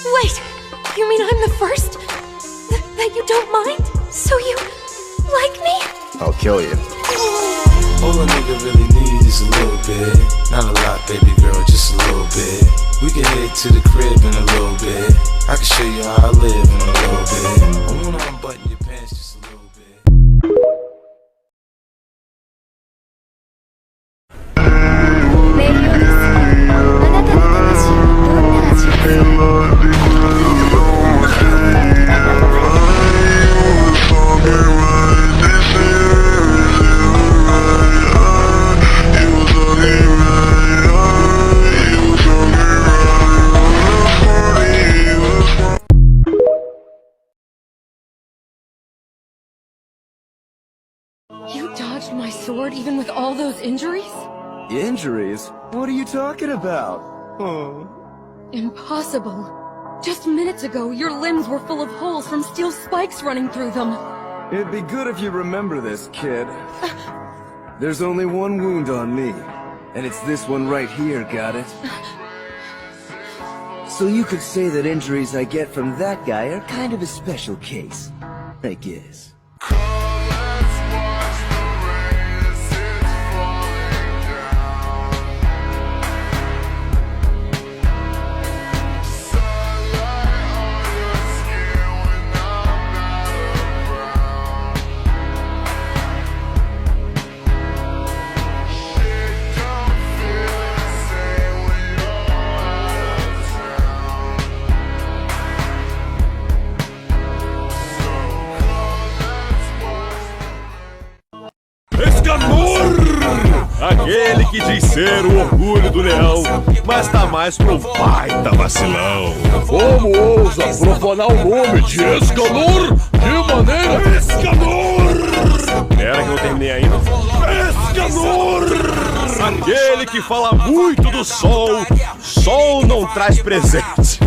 Wait, you mean I'm the first? That you don't mind? So you like me? I'll kill you. All a nigga really needs is a little bit. Not a lot, baby girl, just a little bit. We can head to the crib in a little bit. I can show you how I live in a little bit. I wanna unbutton your pants just a little bit. You dodged my sword even with all those injuries? Injuries? What are you talking about? Oh. Impossible. Just minutes ago, your limbs were full of holes from steel spikes running through them. It'd be good if you remember this, kid. There's only one wound on me, and it's this one right here, got it? So you could say that injuries I get from that guy are kind of a special case, I guess. Escanor! Aquele que diz ser o orgulho do leão, mas tá mais pro baita vacilão. Como ousa profanar o nome de Escanor? De maneira Escanor! Pera que eu não terminei ainda. Escanor! Aquele que fala muito do sol, sol não traz presente.